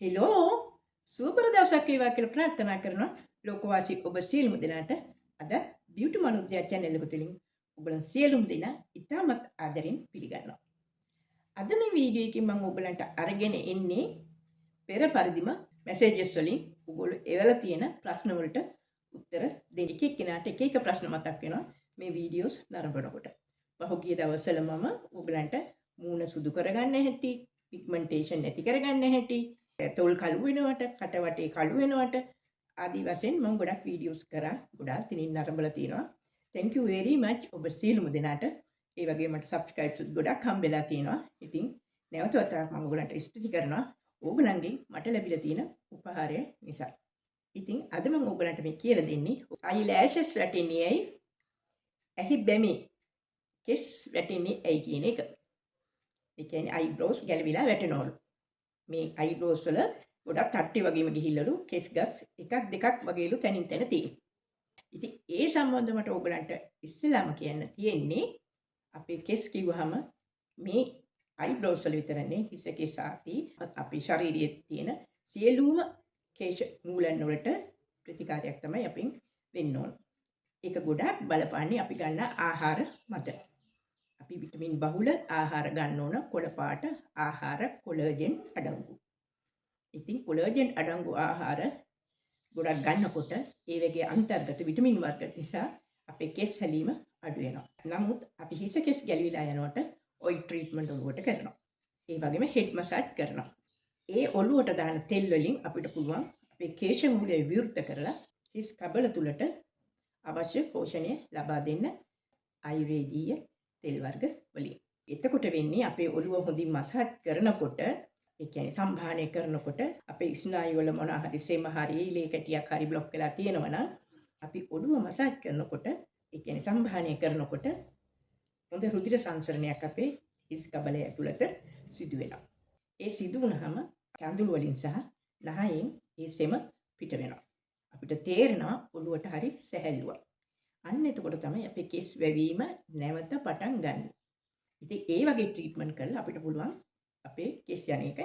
Hello සුපර දවසක් වේවා කියලා ප්‍රාර්ථනා කරනවා ලෝකවාසී ඔබ සියලුම දෙනාට අද බියුටි මනුද්දයා channel එක තුලින් ඔබලා සියලුම දෙනා ඉතාමත් ආදරෙන් පිළිගන්නවා. අද මේ වීඩියෝ එකෙන් මම ඔයගලන්ට අරගෙන එන්නේ පෙර පරිදිම මැසේජස් වලින් ඔයගොල්ලෝ එවලා තියෙන ප්‍රශ්න වලට උත්තර දෙන්න. එක එක්කෙනාට එක එක ප්‍රශ්න මතක් වෙනවා මේ වීඩියෝස් නරඹනකොට. පහුගිය දවස්වල මම ඔයගලන්ට මූණ සුදු කරගන්න හැටි, පිග්මන්ටේෂන් නැති කරගන්න හැටි, තොල් කළු වෙනවට, කට වටේ කළු වෙනවට ආදි වශයෙන් මම ගොඩක් වීඩියෝස් කරා. ගොඩාක් තිනින් නරඹලා තියෙනවා. thank you very much ඔබ සියලුම දෙනාට. ඒ වගේම මට subscribes ගොඩක් හම්බෙලා තියෙනවා. ඉතින් නැවත වතාවක් මම ඔයගලන්ට ස්තුති කරනවා. ඕගලන්ගෙන් මට ලැබිලා තියෙන උපහාරය නිසා. ඉතින් අද මම ඔයගලන්ට මේ කියලා දෙන්නේ eyelashes වැටෙන්නේ ඇයි? ඇහි බැමි කෙස් වැටෙන්නේ ඇයි කියන එක. ඒ කියන්නේ eyebrows ගැලවිලා වැටෙනවලු. මේ eyebrows වල ගොඩක් තට්ටි වගේම ගිහිල්ලලු කෙස් ගස් එකක් දෙකක් වගේලු තනින් තන තියෙනවා. ඉතින් ඒ සම්බන්ධව මට ඔයගලන්ට ඉස්සෙල්ලාම කියන්න තියෙන්නේ අපේ කෙස් කිව්වහම මේ eyebrows වල විතරනේ හිස කෙස් ආදී අපේ ශරීරයේ තියෙන සියලුම කේශ මූලයන් වලට ප්‍රතිකාරයක් තමයි අපින් වෙන්න ඕන. ඒක ගොඩක් බලපාන්නේ අපි ගන්න ආහාර මත. අපි විටමින් බහුල ආහාර ගන්න ඕන. කොළ පාට ආහාර, කොලජන් අඩංගු. ඉතින් කොලජන් අඩංගු ආහාර ගොඩක් ගන්නකොට ඒ වගේ අන්තර්ගත විටමින් වර්ග නිසා අපේ කෙස් හැලීම අඩු වෙනවා. නමුත් අපි හිස කෙස් ගැලවිලා යනකොට ඔයිල් ට්‍රීට්මන්ට් ඔලුවට කරනවා. ඒ වගේම හෙඩ් මසාජ් කරනවා. ඒ ඔලුවට දාන තෙල් වලින් අපිට පුළුවන් අපේ කේශ මූලය විවෘත කරලා හිස් කබල තුලට අවශ්‍ය පෝෂණය ලබා දෙන්න ආයුර්වේදීය තෙල් වර්ග වලින්. එතකොට වෙන්නේ අපේ ඔළුව හොඳින් මසාජ් කරනකොට, ඒ කියන්නේ සම්භාහනය කරනකොට අපේ ස්නායු වල මොන හරි සෙම හරි ලේ කැටියක් හරි બ્લોක් වෙලා තියෙනවා නම් අපි ඔළුව මසාජ් කරනකොට, ඒ කියන්නේ සම්භාහනය කරනකොට හොඳ රුධිර සංසරණයක් අපේ හිස් කබලය ඇතුළත සිදු වෙනවා. ඒ සිදු වුණාම කඳුළු වලින් සහ නහයෙන් ඒ සෙම පිට වෙනවා. අපිට තේරෙනවා ඔළුවට හරි සැහැල්ලුවක්. අන්න එතකොට තමයි අපේ කෙස් වැවීම නැවත පටන් ගන්න. ඉතින් ඒ වගේ ට්‍රීට්මන්ට් කරලා අපිට පුළුවන් අපේ කෙස් යන එක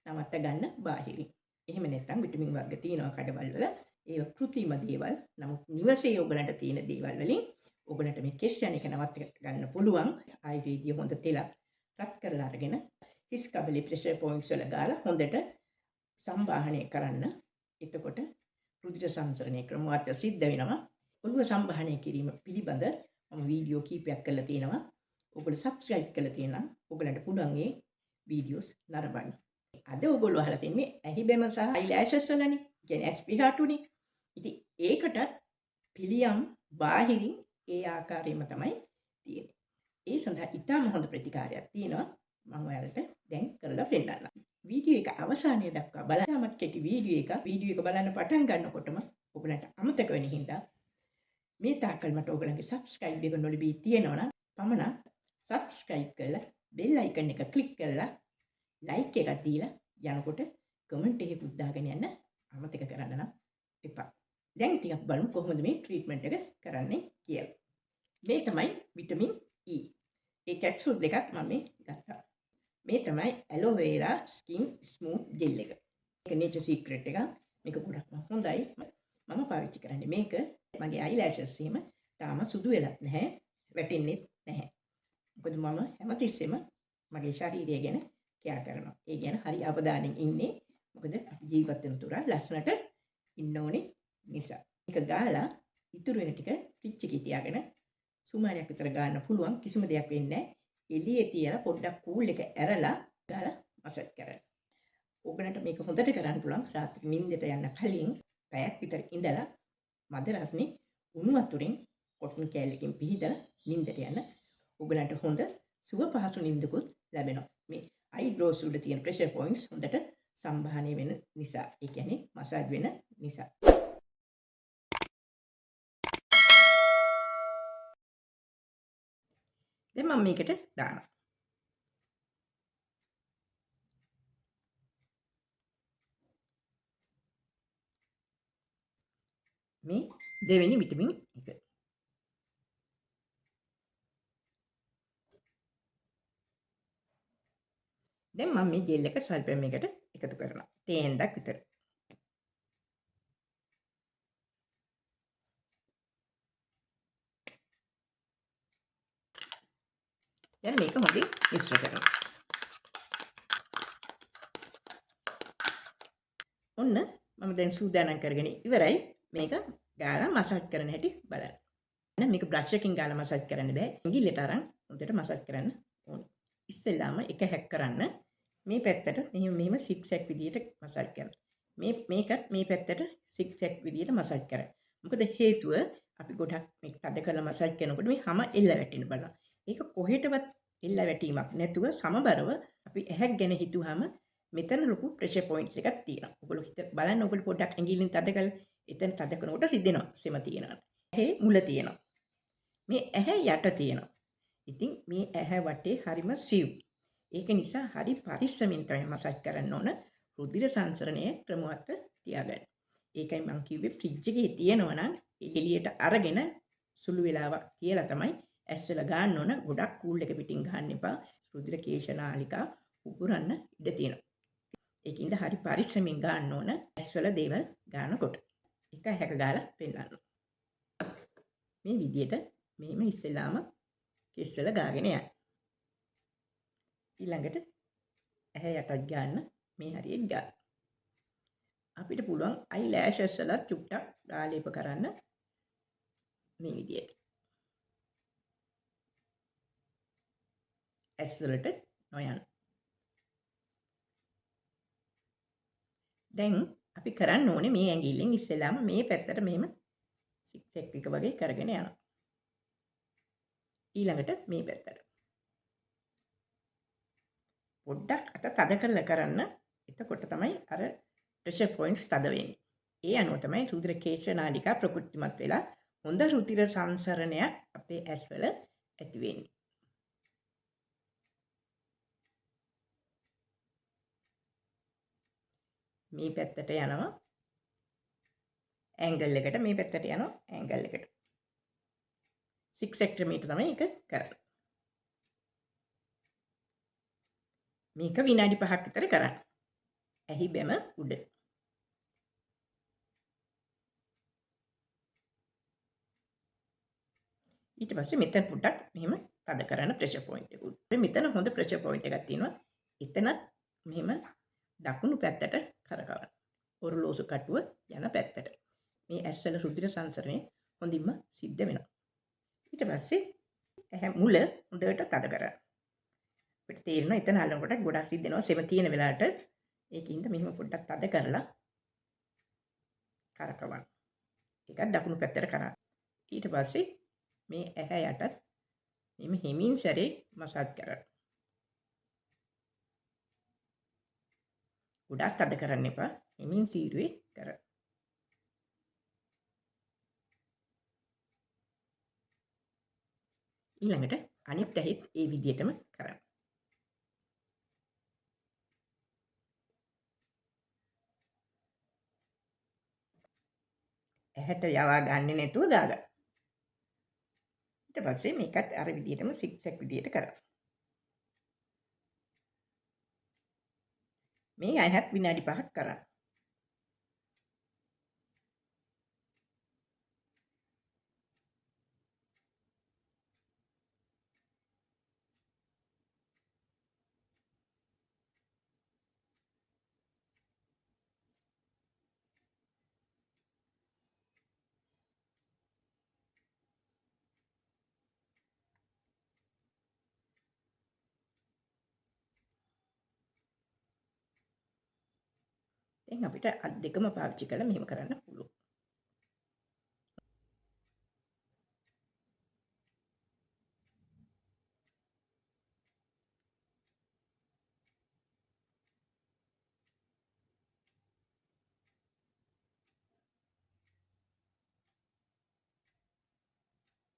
නවත්ත ගන්න බාහිරින්. එහෙම නැත්නම් විටමින් වර්ග තියෙනවා කඩවල් වල. ඒව કૃත්‍රිම දේවල්. නමුත් නිවසේ ඔයගලන්ට තියෙන දේවල් වලින් ඔයගලන්ට මේ කෙස් යන එක නවත්ත ගන්න පුළුවන්. ආයුර්වේදීය හොඳ තෙලක් රත් කරලා අරගෙන හිස් කබලේ ප්‍රෙෂර් පොයින්ට්ස් වල ගාලා හොඳට සම්බාහනය කරන්න. එතකොට රුධිර සංසරණය ක්‍රමවත් සිද්ධ වෙනවා. ඔළුව සම්බාහනය කිරීම පිළිබඳ මම වීඩියෝ කීපයක් කරලා තියෙනවා. ඔයගොල්ලෝ subscribe කරලා තියෙනවා. ඔයගලන්ට පුළුවන් මේ වීඩියෝස් නරඹන්න. අද ඔයගොල්ලෝ අහලා තින්නේ ඇහි බැම සහ eyelashes වලනේ. කියන්නේ ඇස් පිහාටුනේ. ඉතින් ඒකටත් පිළියම් බාහිරින් ඒ ආකාරයෙන්ම තමයි තියෙන්නේ. ඒ සඳහා ඉතාම හොඳ ප්‍රතිකාරයක් තියෙනවා. මම ඔයාලට දැන් කරලා පෙන්නන්නම්. වීඩියෝ එක අවසානයේ දක්වා බලන්නමත් කෙටි වීඩියෝ එක බලන්න පටන් ගන්නකොටම ඔයගලන්ට අමතක වෙන හින්දා මේ තාක්කල් මට ඔයගලන්ගේ subscribe එක නොලැබී තියෙනවා නම් පමණක් subscribe කරලා bell icon එක click කරලා like එකක් දීලා යනකොට comment එකකුත් දාගෙන යන්න අමතක කරන්න නම් එපා. දැන් ටිකක් බලමු කොහොමද මේ treatment එක කරන්නේ කියලා. මේ තමයි vitamin E. ඒ capsule දෙකක් මම මේ ගත්තා. මේ තමයි aloe vera skin smooth gel එක. මේක nature secret එක. මේක ගොඩක්ම හොඳයි. මම පාවිච්චි කරන්නේ මේක. මගේ eyelashes එහෙම තාම සුදු වෙලත් නැහැ. වැටෙන්නේ නැහැ. මොකද මම හැමතිස්සෙම මගේ ශරීරය ගැන කෑ කරනවා. ඒ ගැන හරි අවධානයෙන් ඉන්නේ. මොකද අපි ජීවත් වෙන තුරා ලස්සනට ඉන්න ඕනේ නිසා. මේක ගාලා ඉතුරු වෙන ටික ෆ්‍රිජ් එකේ තියාගෙන සුමානයක් විතර ගන්න පුළුවන්. කිසිම දෙයක් වෙන්නේ නැහැ. එළියේ තියලා පොඩ්ඩක් කූල් එක ඇරලා ගාලා මසාජ් කරන්න. ඕගලන්ට මේක හොඳට කරන්න පුළුවන් රාත්‍රී නිින්දට යන්න කලින් පැයක් විතර ඉඳලා මද රස්නේ උණු වතුරෙන් කොටන් කෑල්ලකින් පිහිදලා නිින්දට යන්න. ඔයගලන්ට හොඳ සුව පහසු නිින්දකුත් ලැබෙනවා. මේ eyebrows උඩ තියෙන pressure points හොඳට සම්බාහනය වෙන නිසා. ඒ කියන්නේ මසාජ් වෙන නිසා. දැන් මම මේකට දානවා. මේ දෙවෙනි විටමින් එක. දැන් මම මේ ජෙල් එක ස්වල්පයෙන් මේකට එකතු කරනවා. තේ හැන්දක් විතර. දැන් මේක හොඳින් මිශ්‍ර කරනවා. ඔන්න මම දැන් සූදානම් කරගෙන ඉවරයි. මේක ගාලා මසාජ් කරන හැටි බලන්න. දැන් මේක බ්‍රෂ් එකකින් ගාලා මසාජ් කරන්න බෑ. ඇඟිල්ලට අරන් හොඳට මසාජ් කරන්න ඕනේ. ඉස්සෙල්ලාම එක හැක් කරන්න මේ පැත්තට මෙහෙම සිග්සැග් විදියට මසාජ් කරන්න. මේකත් මේ පැත්තට සිග්සැග් විදියට මසාජ් කරන්න. මොකද හේතුව අපි ගොඩක් මේක තද කරලා මසාජ් කරනකොට මේ හැම එල්ල වැටෙන්න බලනවා. ඒක කොහෙටවත් එල්ල වැටීමක් නැතුව සමබරව අපි ඇහැක් ගැන හිතුවාම මෙතන ලොකු ප්‍රෙෂර් පොයින්ට්ස් එකක් තියෙනවා. ඔයගොල්ලෝ හිත බලන්න ඔයගොල්ලෝ පොඩ්ඩක් ඇඟිල්ලෙන් තද කරලා එතන තද කරනකොට රිදෙනවා. සෙම තියෙනවා. ඇහි මුල තියෙනවා. මේ ඇහැ යට තියෙනවා. ඉතින් මේ ඇහැ වටේ හරිම සිව්. ඒක නිසා හරි පරිස්සමින් තමයි මසාජ් කරන්න ඕන. රුධිර සංසරණය ක්‍රමවත් තියාගන්න. ඒකයි මම කිව්වේ ෆ්‍රිජ් එකේ තියෙනවා නම් එළියට අරගෙන සුළු වෙලාවක් තියලා තමයි ඇස්වල ගන්න ඕන. ගොඩක් කූල් එක පිටින් ගන්න එපා. රුධිර කේශනාලිකා උගුරන්න ඉඩ තියෙනවා. ඒකින්ද හරි පරිස්සමින් ගන්න ඕන ඇස්වල දේවල් ගන්නකොට. එක හැක ගාලා පෙන්නන්න. මේ විදියට මෙහෙම ඉස්සෙල්ලාම කෙස්සල ගාගෙන යන්න. ඊළඟට ඇහැ යටත් ගන්න මේ හරියට ගන්න. අපිට පුළුවන් අයිලෑෂස් වල චුට්ටක් ආලේප කරන්න මේ විදියට. ඇස් වලට නොයන්න. දැන් අපි කරන්න ඕනේ මේ ඇඟිල්ලෙන් ඉස්සෙල්ලාම මේ පැත්තට මෙහෙම සිග්සැග් එක වගේ කරගෙන යනවා. ඊළඟට මේ පැත්තට. පොඩ්ඩක් අත තද කරලා කරන්න. එතකොට තමයි අර ප්‍රෙෂර් පොයින්ට්ස් තද වෙන්නේ. ඒ අනුව තමයි රුධිර කේශනාලිකා ප්‍රකෘතිමත් වෙලා හොඳ රුධිර සංසරණයක් අපේ ඇස්වල ඇති වෙන්නේ. මේ පැත්තට යනවා ඇන්ගල් එකට, මේ පැත්තට යනවා ඇන්ගල් එකට. 6 සෙන්ටිමීටර තමයි ඒක කරන්නේ. මේක විනාඩි 5ක් විතර කරන්න. ඇහි බැම උඩ. ඊට පස්සේ මෙතන පොඩ්ඩක් මෙහෙම තද කරන ප්‍රෙෂර් පොයින්ට් එක උඩ. මෙතන හොඳ ප්‍රෙෂර් පොයින්ට් එකක් තියෙනවා. එතනත් මෙහෙම දකුණු පැත්තට කරකවන්න. ඔරලෝසු කටුව යන පැත්තට. මේ ඇස්වල රුධිර සංසරණය හොඳින්ම සිද්ධ වෙනවා. ඊට පස්සේ ඇහැ මුල හොඳට තද කරගන්න. අපිට තේරෙනවා එතන හලනකොට ගොඩක් රිදෙනවා සෙම තියෙන වෙලාවට. ඒකින්ද මෙහෙම පොඩ්ඩක් තද කරලා කරකවන්න. ඒකත් දකුණු පැත්තට කරන්න. ඊට පස්සේ මේ ඇහැ යටත් මෙහෙම හිමින් සැරේ මසාජ් කරන්න. ගොඩක් තද කරන්න එපා. හිමින් සීරුවේ කරන්න. ඊළඟට අනිත් ඇහිත් ඒ විදිහටම කරන්න. ඇහැට යවා ගන්නේ නැතුව ගාගන්න. ඊට පස්සේ මේකත් අර විදිහටම සිග්සැග් විදිහට කරන්න. මේ ඇහත් විනාඩි 5ක් කරන්න. දැන් අපිට අත් දෙකම පාවිච්චි කරලා මෙහෙම කරන්න පුළුවන්.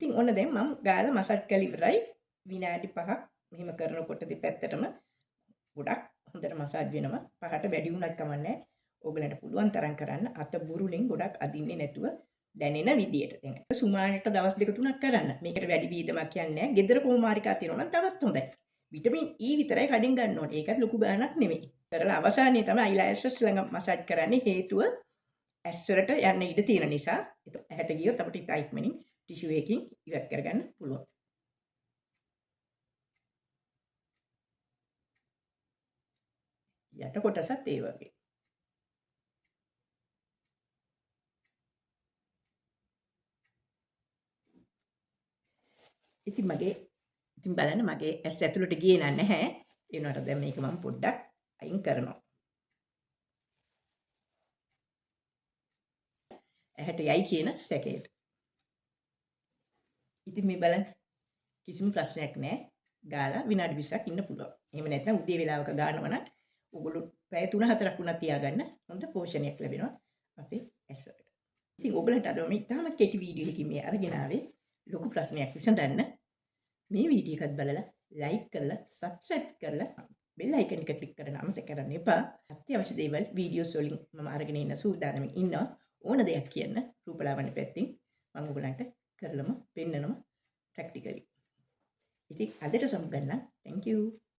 ඉතින් ඔන්න දැන් මම ගාලා මසාජ් කරලා ඉවරයි. විනාඩි 5ක් මෙහෙම කරනකොට දෙපැත්තටම ගොඩක් හොඳට මසාජ් වෙනවා. පහට වැඩි වුණත් කමන්නේ. ඕගලන්ට පුළුවන් තරම් කරන්න අත බුරුලෙන් ගොඩක් අදින්නේ නැතුව දැනෙන විදියට. දැන් සුමානට දවස් දෙක තුනක් කරන්න. මේකට වැඩි වීදමක් කියන්නේ නැහැ. ගෙදර කොමාරිකා තියෙනවා නම් තවත් හොඳයි. විටමින් E විතරයි කඩින් ගන්න ඕනේ. ඒකත් ලොකු ගාණක් නෙමෙයි. කරලා අවසානයේ තමයි අයිලෑෂස් ළඟ මසාජ් කරන්නේ. හේතුව ඇස්වලට යන්න ඉඩ තියෙන නිසා. ඒක ඇහැට ගියොත් අපිට ඉතා ඉක්මනින් ටිෂු එකකින් ඉවත් කරගන්න පුළුවන්. යට කොටසත් ඒ වගේ. ඉතින් බලන්න මගේ ඇස් ඇතුළට ගියේ නැහැ. ඒ වුණාට දැන් මේක මම පොඩ්ඩක් අයින් කරනවා. ඇහැට යයි කියන සැකයට. ඉතින් මේ බලන්න කිසිම ප්‍රශ්නයක් නැහැ. ගාලා විනාඩි 20ක් ඉන්න පුළුවන්. එහෙම නැත්නම් උදේ වෙලාවක ගානවා නම් ඔයගොල්ලෝ පැය 3-4ක් වුණා තියාගන්න හොඳ පෝෂණයක් ලැබෙනවා අපේ ඇස් වලට. ඉතින් ඔයගලන්ට අද මම ඉතාම කෙටි වීඩියෝ එකකින් මේ අරගෙන ආවේ ලොකු ප්‍රශ්නයක් විසඳන්න. මේ වීඩියෝ එකත් බලලා ලයික් කරලා සබ්ස්ක්‍රයිබ් කරලා බෙල් අයිකන් එක ක්ලික් කරන්න අමතක කරන්න එපා. අත්‍යවශ්‍ය දේවල් වීඩියෝස් වලින් මම අරගෙන ඉන්න සූදානම්ින් ඉන්නවා. ඕන දෙයක් කියන්න රූපලාවන්‍ය පැත්තෙන් මම ඔයගලන්ට කරලම පෙන්නනවා ප්‍රැක්ටිකලි. ඉතින් අදට සමුගන්නම්. thank you.